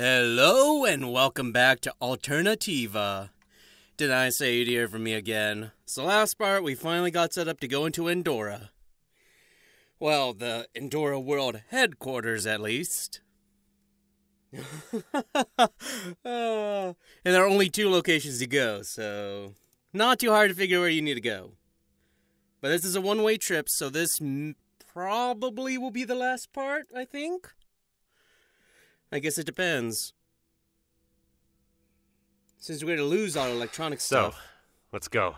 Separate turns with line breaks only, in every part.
Hello and welcome back to AlternativA. Did I say you'd hear from me again? So last part, we finally got set up to go into Endora. Well, the Endora World headquarters, at least. And there are only 2 locations to go, so not too hard to figure where you need to go. But this is a one-way trip, so this probably will be the last part, I think. I guess it depends. Since we're going to lose our electronic stuff.
So, let's go.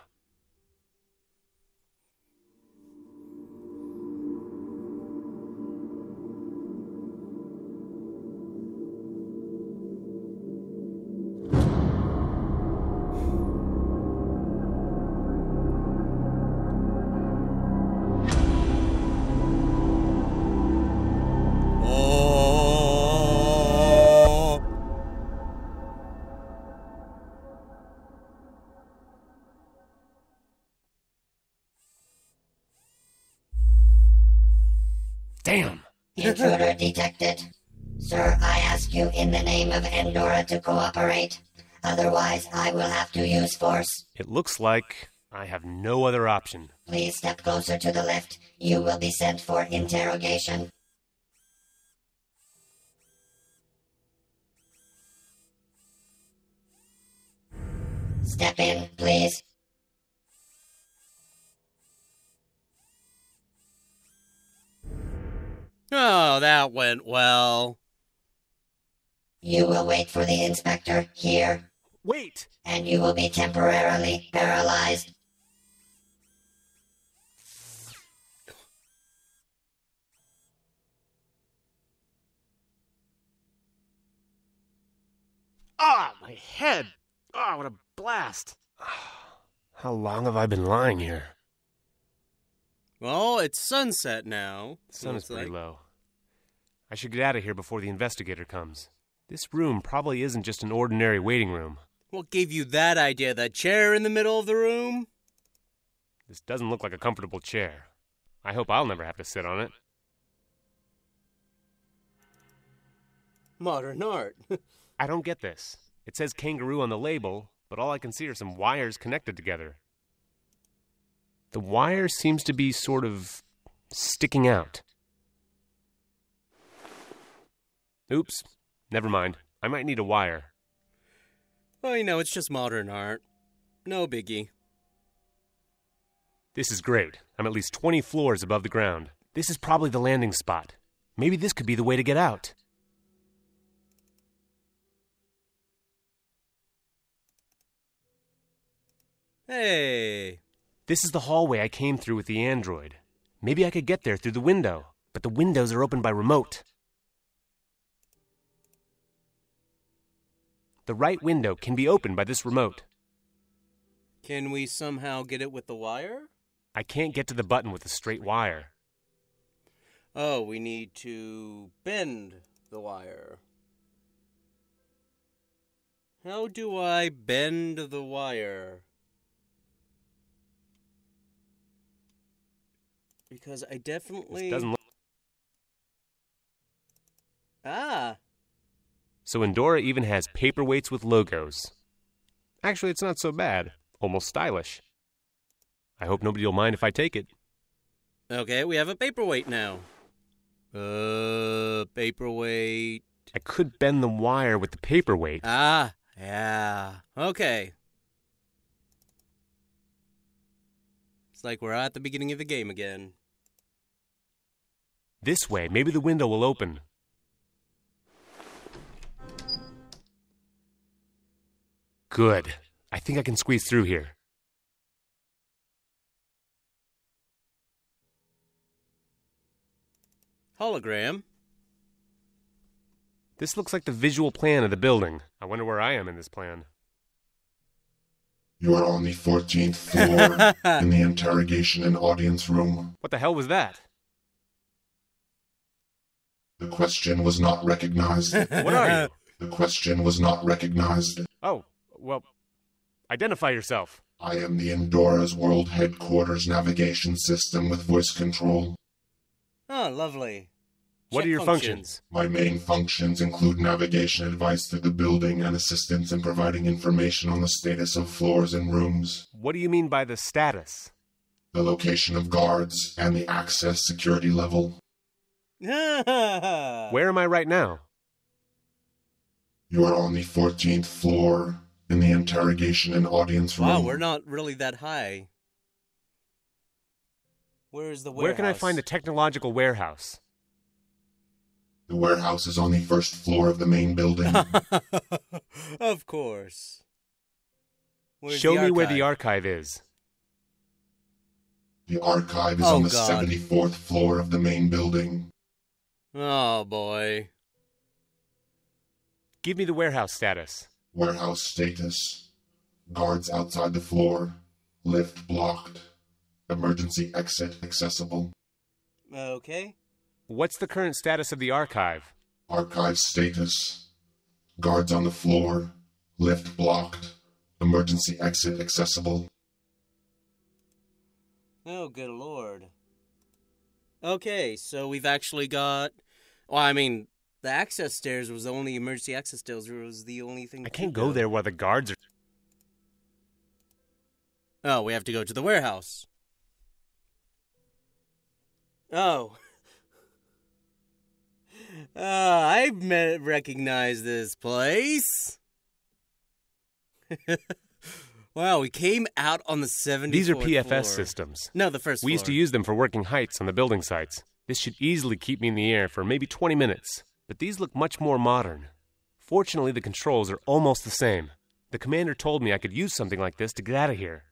Damn!
Intruder detected. Sir, I ask you in the name of Endora to cooperate. Otherwise, I will have to use force.
It looks like I have no other option.
Please step closer to the lift. You will be sent for interrogation. Step in, please.
Oh, that went well.
You will wait for the inspector here,
Wait!
and you will be temporarily paralyzed.
Ah, my head! Ah, what a blast! How long have I been lying here?
Well, it's sunset now.
The sun is
looks
pretty
like.
low. I should get out of here before the investigator comes. This room probably isn't just an ordinary waiting room.
What gave you that idea? The chair in the middle of the room?
This doesn't look like a comfortable chair. I hope I'll never have to sit on it.
Modern art.
I don't get this. It says kangaroo on the label, but all I can see are some wires connected together. The wire seems to be sort of sticking out. Oops. Never mind. I might need a wire.
Well, you know, it's just modern art. No biggie.
This is great. I'm at least 20 floors above the ground. This is probably the landing spot. Maybe this could be the way to get out.
Hey.
This is the hallway I came through with the android. Maybe I could get there through the window, but the windows are opened by remote. The right window can be opened by this remote.
Can we somehow get it with the wire?
I can't get to the button with a straight wire.
Oh, we need to bend the wire. How do I bend the wire? Because I definitely...
This doesn't look...
Ah!
So Endora even has paperweights with logos. Actually, it's not so bad. Almost stylish. I hope nobody will mind if I take it.
Okay, we have a paperweight now. Paperweight...
I could bend the wire with the paperweight.
Ah, yeah. Okay. It's like we're at the beginning of the game again.
This way, maybe the window will open. Good. I think I can squeeze through here.
Hologram.
This looks like the visual plan of the building. I wonder where I am in this plan.
You are on the 14th floor in the interrogation and audience room.
What the hell was that?
The question was not recognized.
What are you?
The question was not recognized.
Oh, well, identify yourself.
I am the Endora's World Headquarters navigation system with voice control.
Oh, lovely.
What
Check
are your functions?
My main functions include navigation advice through the building and assistance in providing information on the status of floors and rooms,
What do you mean by the status?
the location of guards, and the access security level.
Where am I right now?
You are on the 14th floor in the interrogation and audience room.
Wow, we're not really that high. Where is the warehouse?
Where can I find the technological warehouse?
The warehouse is on the first floor of the main building.
Of course. Where's
Show
the
me where the
archive?
archive is.
The archive is
Oh,
on the
God.
74th floor of the main building.
Oh, boy.
Give me the warehouse status.
Warehouse status. Guards outside the floor. Lift blocked. Emergency exit accessible.
Okay.
What's the current status of the archive?
Archive status. Guards on the floor. Lift blocked. Emergency exit accessible.
Oh, good lord. Okay, so we've actually got... Well, I mean, the access stairs was the only emergency access stairs was the only thing...
I can't go there while the guards are...
Oh, we have to go to the warehouse. Oh. I recognize this place. Wow, we came out on the 74th
These are PFS
floor.
systems.
No, the first floor.
We used to use them for working heights on the building sites. This should easily keep me in the air for maybe 20 minutes. But these look much more modern. Fortunately, the controls are almost the same. The commander told me I could use something like this to get out of here.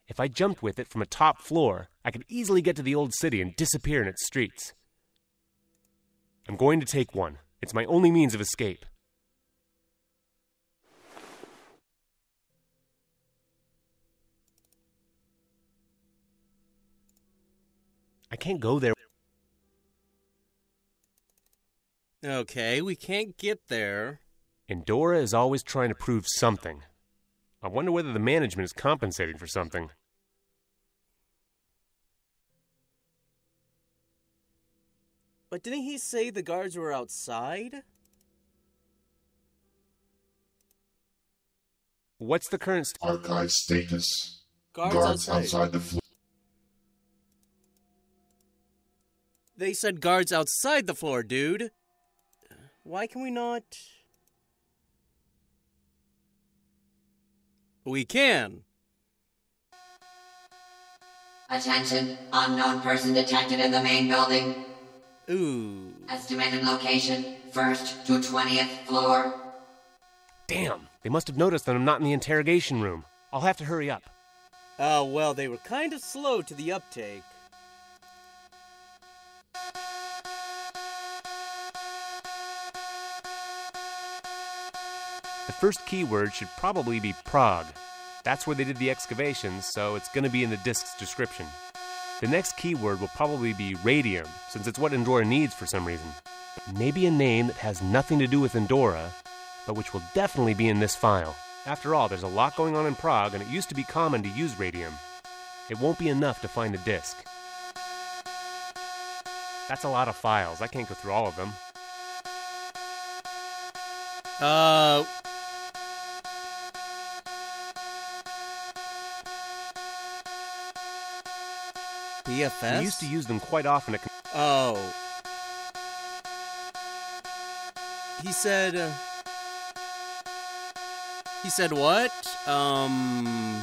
If I jumped with it from a top floor, I could easily get to the old city and disappear in its streets. I'm going to take one. It's my only means of escape. I can't go there.
Okay, we can't get there.
Endora is always trying to prove something. I wonder whether the management is compensating for something.
But didn't he say the guards were outside?
What's the current...
Archive status.
Guards
outside the floor.
They said guards outside the floor, dude. Why can we not... We can.
Attention, unknown person detected in the main building.
Ooh.
Estimated location, 1st to 20th floor.
Damn! They must have noticed that I'm not in the interrogation room. I'll have to hurry up.
Oh, well, they were kind of slow to the uptake.
The first keyword should probably be Prague. That's where they did the excavations, so it's going to be in the disk's description. The next keyword will probably be radium, since it's what Endora needs for some reason. Maybe a name that has nothing to do with Endora, but which will definitely be in this file. After all, there's a lot going on in Prague, and it used to be common to use radium. It won't be enough to find the disk. That's a lot of files. I can't go through all of them.
BFS?
We used to use them quite often at...
Oh. He said what? I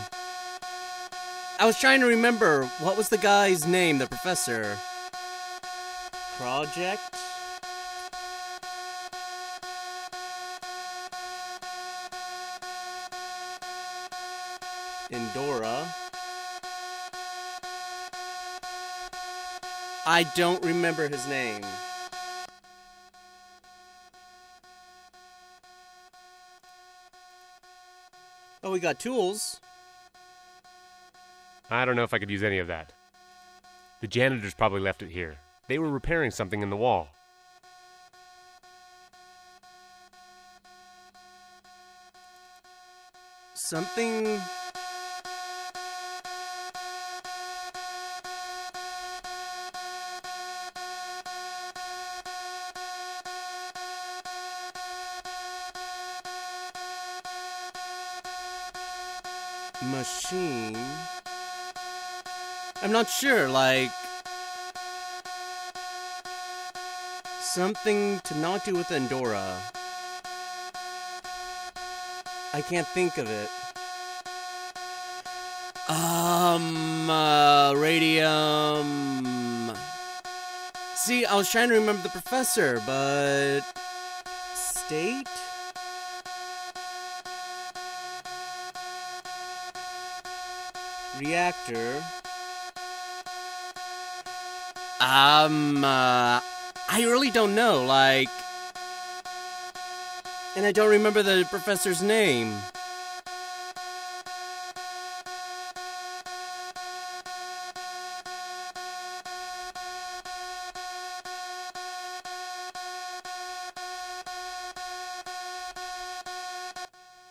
was trying to remember. What was the guy's name, the professor? Project? Endora. I don't remember his name. Oh, we got tools.
I don't know if I could use any of that. The janitors probably left it here. They were repairing something in the wall.
Something... machine. I'm not sure, like... something to not do with Endora. I can't think of it. Radium... See, I was trying to remember the professor, but... State? Reactor. I really don't know, like... And I don't remember the professor's name.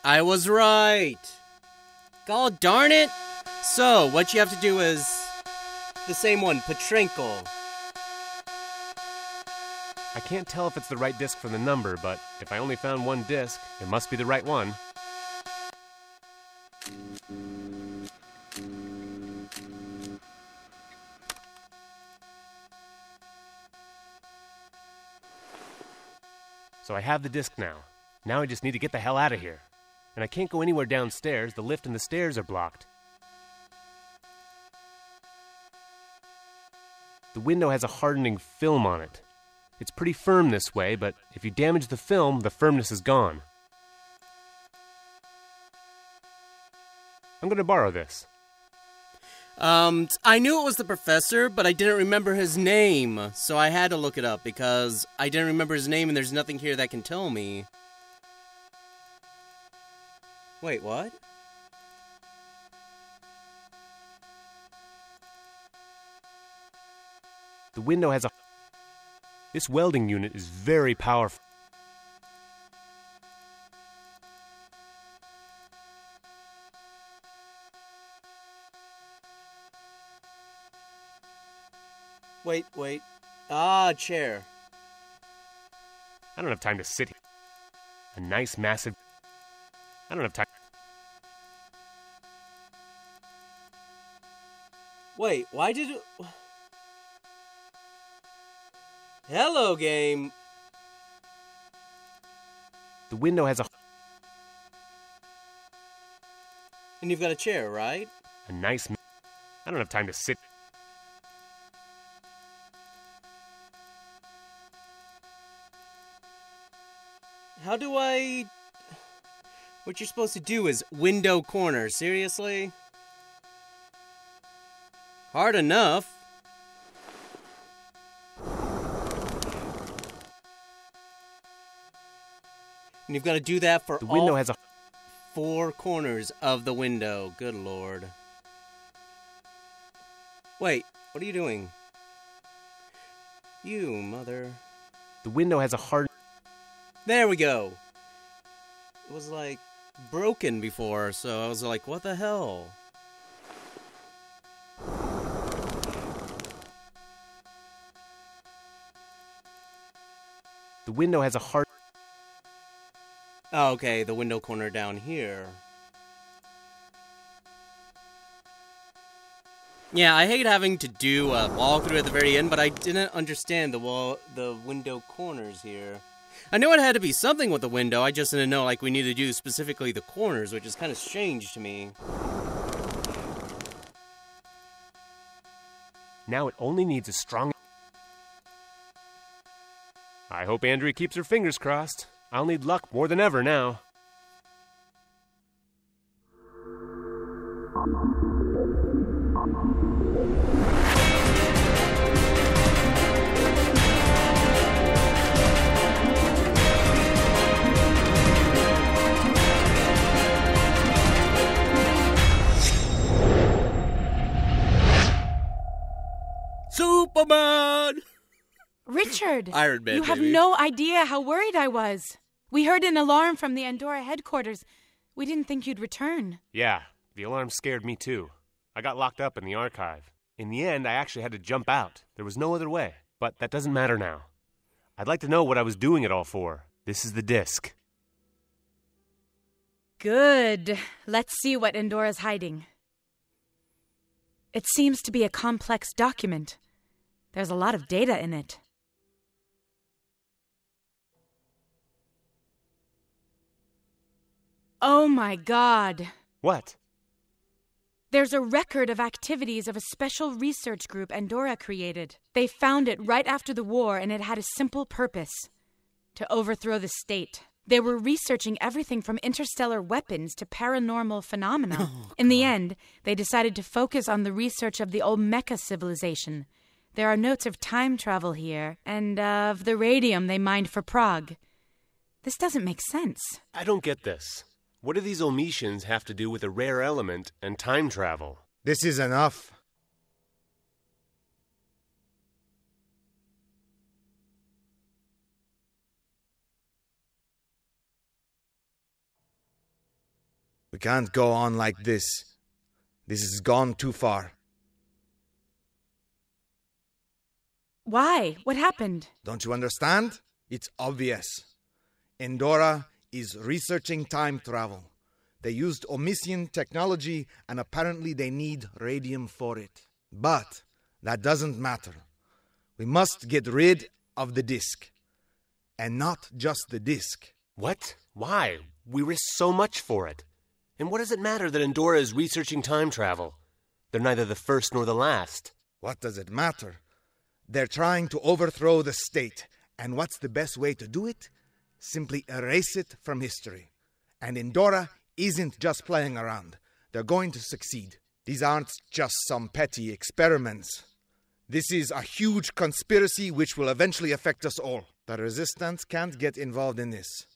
I was right! God darn it! So, what you have to do is... the same one, Petrenko.
I can't tell if it's the right disc from the number, but if I only found one disc, it must be the right one. So I have the disc now. Now I just need to get the hell out of here. And I can't go anywhere downstairs. The lift and the stairs are blocked. The window has a hardening film on it. It's pretty firm this way, but if you damage the film, the firmness is gone. I'm going to borrow this.
I knew it was the professor, but I didn't remember his name, so I had to look it up because I didn't remember his name and there's nothing here that can tell me. Wait, what?
The window has a... This welding unit is very powerful.
Wait. Ah, chair.
I don't have time to sit here. A nice, massive... I don't have time...
Wait, why did it... Hello, game.
The window has a...
And you've got a chair, right?
A nice... I don't have time to sit...
How do I... What you're supposed to do is window corner, seriously? Hard enough. And you've got to do that for
the window
all
has a...
4 corners of the window. Good lord. Wait, what are you doing? You mother...
The window has a hard...
There we go. It was like broken before, so I was like, what the hell?
The window has a hard...
Oh, okay, the window corner down here. Yeah, I hate having to do a walkthrough at the very end, but I didn't understand the window corners here. I knew it had to be something with the window, I just didn't know, like, we need to do specifically the corners, which is kind of strange to me.
Now it only needs a strong... I hope Andrea keeps her fingers crossed. I'll need luck more than ever now.
Superman!
Richard!
Iron Man,
you have
baby.
no idea how worried I was. We heard an alarm from the Endora headquarters. We didn't think you'd return.
Yeah, the alarm scared me too. I got locked up in the archive. In the end, I actually had to jump out. There was no other way. But that doesn't matter now. I'd like to know what I was doing it all for. This is the disc.
Good. Let's see what Endora's hiding. It seems to be a complex document. There's a lot of data in it. Oh my God.
What?
There's a record of activities of a special research group Endora created. They found it right after the war, and it had a simple purpose: to overthrow the state. They were researching everything from interstellar weapons to paranormal phenomena. In the end, they decided to focus on the research of the Olmeca civilization. There are notes of time travel here, and of the radium they mined for Prague. This doesn't make sense.
I don't get this. What do these Olmecians have to do with a rare element and time travel?
This is enough. We can't go on like this. This has gone too far.
Why? What happened?
Don't you understand? It's obvious. Endora is researching time travel. They used Omisian technology, and apparently they need radium for it. But that doesn't matter. We must get rid of the disk. And not just the disk.
What? Why? We risk so much for it. And what does it matter that Endora is researching time travel? They're neither the first nor the last.
What does it matter? They're trying to overthrow the state. And what's the best way to do it? Simply erase it from history. And Endora isn't just playing around. They're going to succeed. These aren't just some petty experiments. This is a huge conspiracy which will eventually affect us all. The resistance can't get involved in this.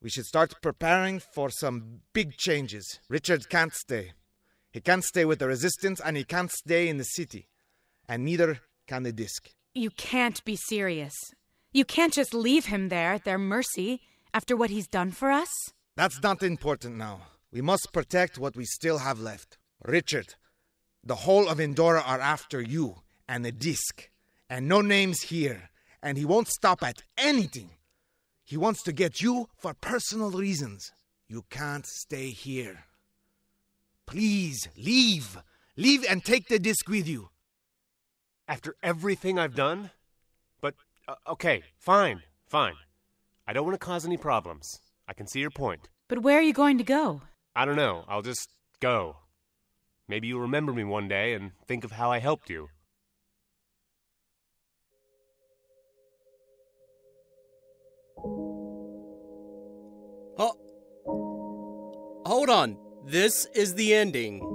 We should start preparing for some big changes. Richard can't stay. He can't stay with the resistance, and he can't stay in the city. And neither can the disk.
You can't be serious. You can't just leave him there at their mercy after what he's done for us.
That's not important now. We must protect what we still have left. Richard, the whole of Endora are after you and the disk. And no names here. And he won't stop at anything. He wants to get you for personal reasons. You can't stay here. Please, leave. Leave and take the disc with you.
After everything I've done? But, okay, fine. I don't want to cause any problems. I can see your point.
But where are you going to go?
I don't know. I'll just go. Maybe you'll remember me one day and think of how I helped you.
Oh, hold on. This is the ending.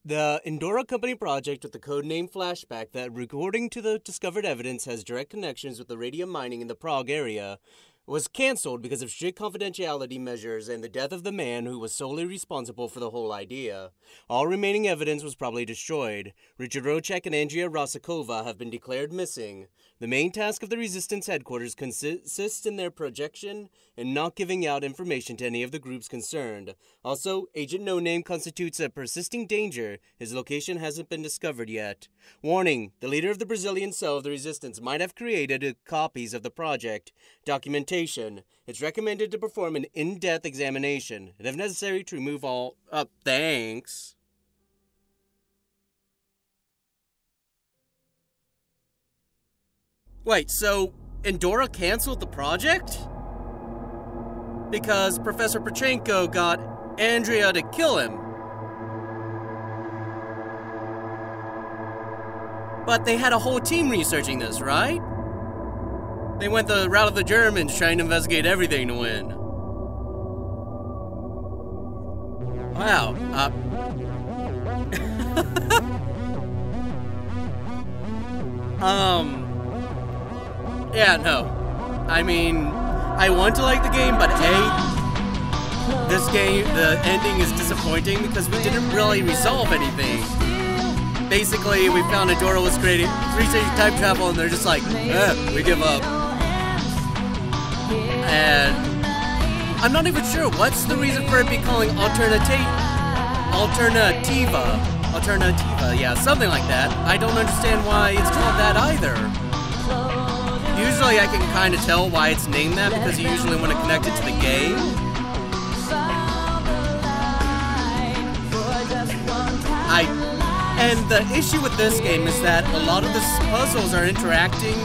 The Endora Company project with the codename Flashback that, according to the discovered evidence, has direct connections with the radium mining in the Prague area, was cancelled because of strict confidentiality measures and the death of the man who was solely responsible for the whole idea. All remaining evidence was probably destroyed. Richard Rocek and Andrea Rosakova have been declared missing. The main task of the Resistance headquarters consists in their projection and not giving out information to any of the groups concerned. Also, Agent No Name constitutes a persisting danger. His location hasn't been discovered yet. Warning, the leader of the Brazilian cell of the Resistance might have created copies of the project. Documentation. It's recommended to perform an in-depth examination, and if necessary to remove all... thanks. Wait, so Endora canceled the project? Because Professor Pachenko got Andrea to kill him. But they had a whole team researching this, right? They went the route of the Germans, trying to investigate everything to win. Wow. Yeah, no. I mean, I want to like the game, but this game, the ending is disappointing because we didn't really resolve anything. Basically, we found Endora was creating researching time travel, and they're just like, we give up. And I'm not even sure what's the reason for it being calling AlternativA, yeah, something like that. I don't understand why it's called that either. Usually I can kind of tell why it's named that because you usually want to connect it to the game. And the issue with this game is that a lot of the puzzles are interacting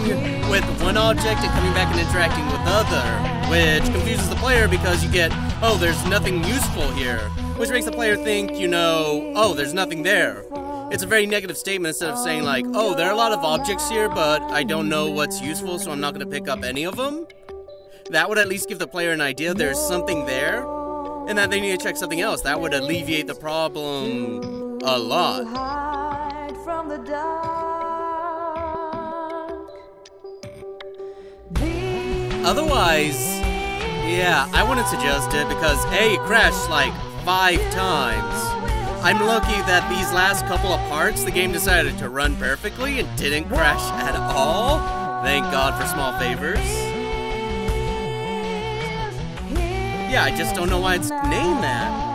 with one object and coming back and interacting with other, which confuses the player because you get, oh, there's nothing useful here, which makes the player think, you know, oh, there's nothing there. It's a very negative statement instead of saying like, oh, there are a lot of objects here, but I don't know what's useful, so I'm not going to pick up any of them. That would at least give the player an idea there's something there, and that they need to check something else. That would alleviate the problem a lot. Otherwise, yeah, I wouldn't suggest it because A, it crashed like 5 times. I'm lucky that these last couple of parts, the game decided to run perfectly and didn't crash at all. Thank God for small favors. Yeah, I just don't know why it's named that.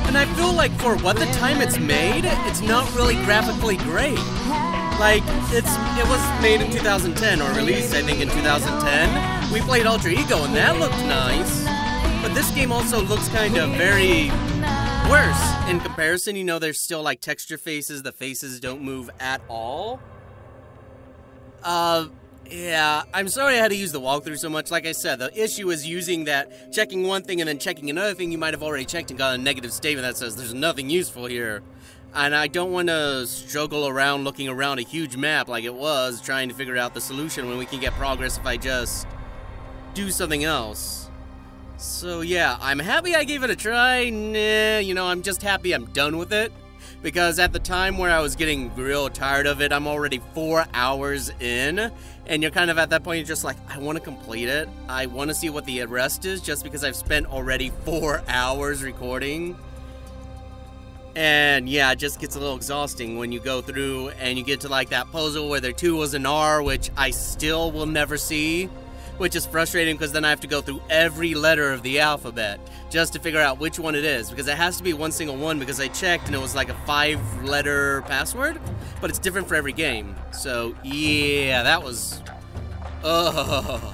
And I feel like for what the time it's made, it's not really graphically great. Like, it was made in 2010, or released, I think, in 2010. We played Alter Ego, and that looked nice. But this game also looks kind of very worse in comparison. You know, there's still, like, texture faces. The faces don't move at all. Yeah, I'm sorry I had to use the walkthrough so much. Like I said, the issue is using that, checking one thing and then checking another thing you might have already checked and got a negative statement that says there's nothing useful here. And I don't want to struggle around looking around a huge map like it was, trying to figure out the solution when we can get progress if I just do something else. So yeah, I'm happy I gave it a try. Nah, you know, I'm just happy I'm done with it. Because at the time where I was getting real tired of it, I'm already 4 hours in. And you're kind of at that point, you're just like, I want to complete it. I want to see what the rest is just because I've spent already 4 hours recording. And yeah, it just gets a little exhausting when you go through and you get to like that puzzle where there 2 was an R, which I still will never see, which is frustrating because then I have to go through every letter of the alphabet just to figure out which one it is, because it has to be one single one because I checked and it was like a 5-letter password, but it's different for every game. So yeah, that was... well,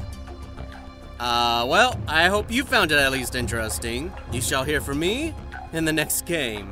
I hope you found it at least interesting. You shall hear from me in the next game.